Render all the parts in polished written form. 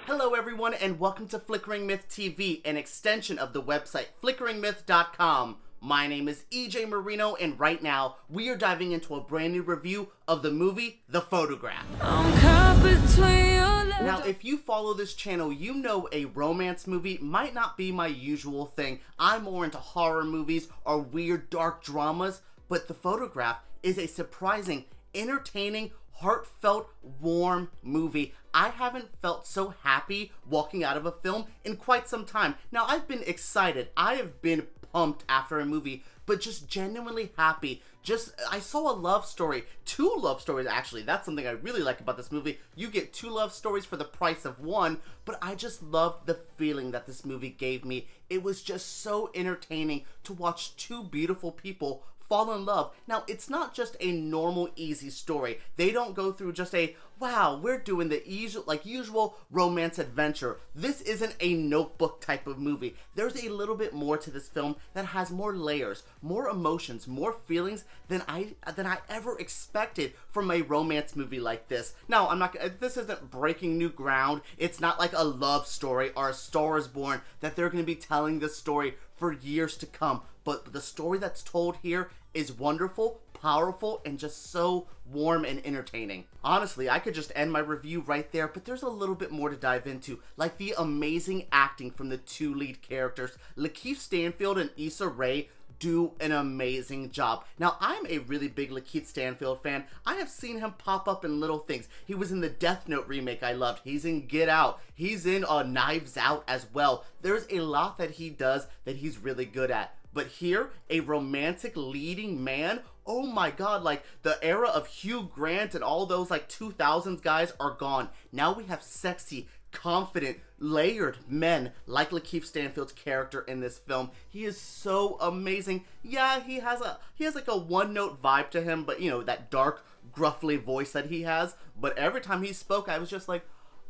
Hello everyone and welcome to Flickering Myth TV, an extension of the website flickeringmyth.com. My name is EJ Marino and right now we are diving into a brand new review of the movie The Photograph. Now if you follow this channel, you know a romance movie might not be my usual thing. I'm more into horror movies or weird dark dramas, but The Photograph is a surprising, entertaining, heartfelt, warm movie. I haven't felt so happy walking out of a film in quite some time. Now, I've been excited. I have been pumped after a movie, but just genuinely happy. I saw a love story. 2 love stories, actually. That's something I really like about this movie. You get 2 love stories for the price of 1, but I just loved the feeling that this movie gave me. It was just so entertaining to watch 2 beautiful people fall in love. Now, it's not just a normal, easy story. They don't go through just a, wow, we're doing the usual romance adventure. This isn't a Notebook type of movie. There's a little bit more to this film that has more layers, more emotions, more feelings than I ever expected from a romance movie like this. Now, this isn't breaking new ground. It's not like a love story or A Star is Born that they're going to be telling this story for years to come. But the story that's told here is wonderful, powerful, and just so warm and entertaining. Honestly, I could just end my review right there, but there's a little bit more to dive into, like the amazing acting from the 2 lead characters. LaKeith Stanfield and Issa Rae do an amazing job. Now, I'm a really big LaKeith Stanfield fan. I have seen him pop up in little things. He was in the Death Note remake I loved. He's in Get Out. He's in Knives Out as well. There's a lot that he does that he's really good at. But here, a romantic leading man, oh my god, like the era of Hugh Grant and all those like 2000s guys are gone. Now we have sexy, confident, layered men like LaKeith Stanfield's character in this film. He is so amazing. Yeah, he has like a one-note vibe to him, but you know, that dark, gruffly voice that he has. But every time he spoke, I was just like,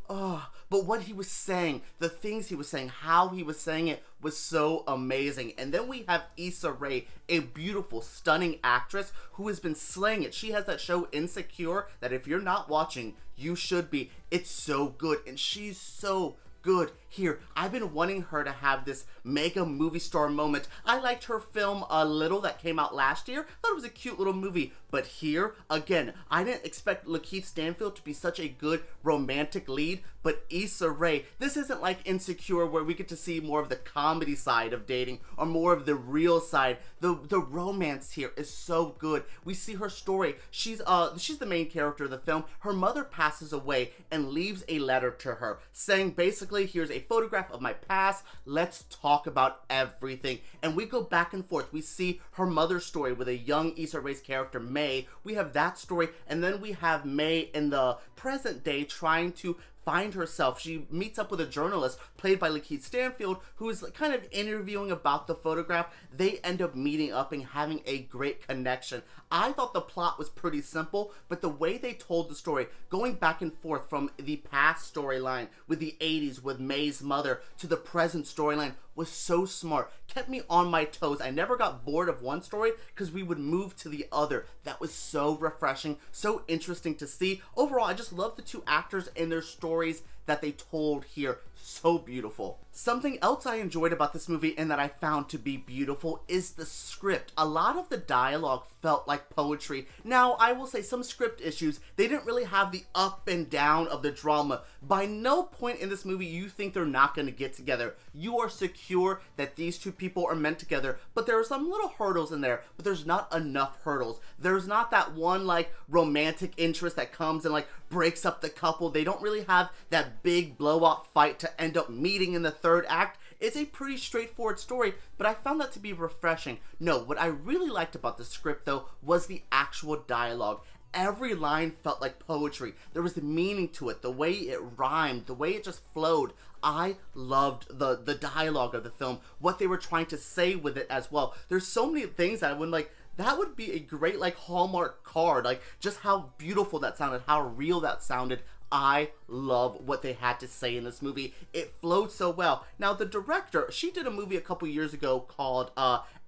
oh, but what he was saying, the things he was saying, how he was saying it was so amazing. And then we have Issa Rae, a beautiful, stunning actress who has been slaying it. She has that show Insecure that if you're not watching, you should be. It's so good, and she's so good here. I've been wanting her to have this mega movie star moment. I liked her film A Little that came out last year. I thought it was a cute little movie. But here, again, I didn't expect LaKeith Stanfield to be such a good romantic lead, but Issa Rae, this isn't like Insecure where we get to see more of the comedy side of dating or more of the real side. The romance here is so good. We see her story. She's the main character of the film. Her mother passes away and leaves a letter to her saying basically, here's a photograph of my past. Let's talk about everything. And we go back and forth. We see her mother's story with a young Issa Rae's character, Mae. We have that story. And then we have Mae in the present day trying to find herself. She meets up with a journalist played by LaKeith Stanfield who is kind of interviewing about the photograph. They end up meeting up and having a great connection. I thought the plot was pretty simple, but the way they told the story, going back and forth from the past storyline with the 80s with Mae's mother to the present storyline, was so smart. Kept me on my toes. I never got bored of one story because we would move to the other. That was so refreshing, so interesting to see. Overall, I just love the 2 actors and their stories that they told here. So beautiful. Something else I enjoyed about this movie and that I found to be beautiful is the script. A lot of the dialogue felt like poetry. Now, I will say some script issues, they didn't really have the up and down of the drama. By no point in this movie you think they're not going to get together. You are secure that these 2 people are meant together, but there are some little hurdles in there, but there's not enough hurdles. There's not that one like romantic interest that comes and like breaks up the couple. They don't really have that big blow-up fight to end up meeting in the 3rd act. It's a pretty straightforward story, but I found that to be refreshing. No, what I really liked about the script though was the actual dialogue. Every line felt like poetry. There was the meaning to it, the way it rhymed, the way it just flowed. I loved the dialogue of the film, what they were trying to say with it as well. There's so many things that I would like, that would be a great like Hallmark card, like just how beautiful that sounded, how real that sounded. I love what they had to say in this movie. It flowed so well. Now, the director, she did a movie a couple years ago called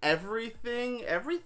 everything, every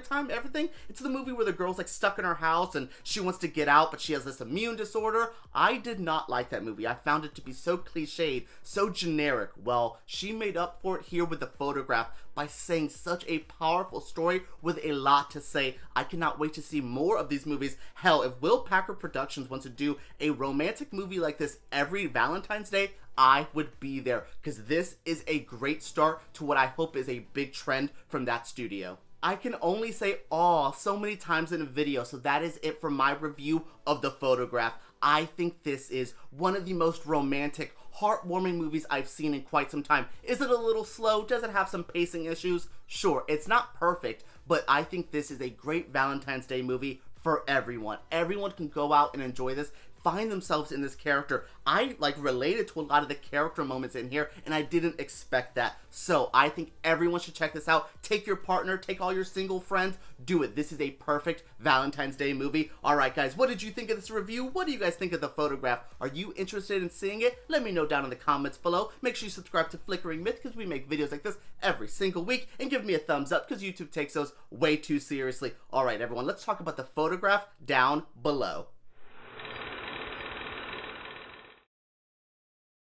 time, everything. It's the movie where the girl's like stuck in her house and she wants to get out, but she has this immune disorder. I did not like that movie. I found it to be so cliched, so generic. Well, she made up for it here with The Photograph by saying such a powerful story with a lot to say. I cannot wait to see more of these movies. Hell, if Will Packer Productions wants to do a romantic movie like this every Valentine's Day, I would be there, because this is a great start to what I hope is a big trend from that studio. I can only say "aw" so many times in a video, so that is it for my review of The Photograph. I think this is one of the most romantic, heartwarming movies I've seen in quite some time. Is it a little slow? Does it have some pacing issues? Sure, it's not perfect, but I think this is a great Valentine's Day movie for everyone. Everyone can go out and enjoy this, find themselves in this character. I related to a lot of the character moments in here, and I didn't expect that. So I think everyone should check this out. Take your partner, take all your single friends, do it. This is a perfect Valentine's Day movie. Alright guys, what did you think of this review? What do you guys think of The Photograph? Are you interested in seeing it? Let me know down in the comments below. Make sure you subscribe to Flickering Myth, because we make videos like this every single week, and give me a thumbs up because YouTube takes those way too seriously. Alright everyone, let's talk about The Photograph down below.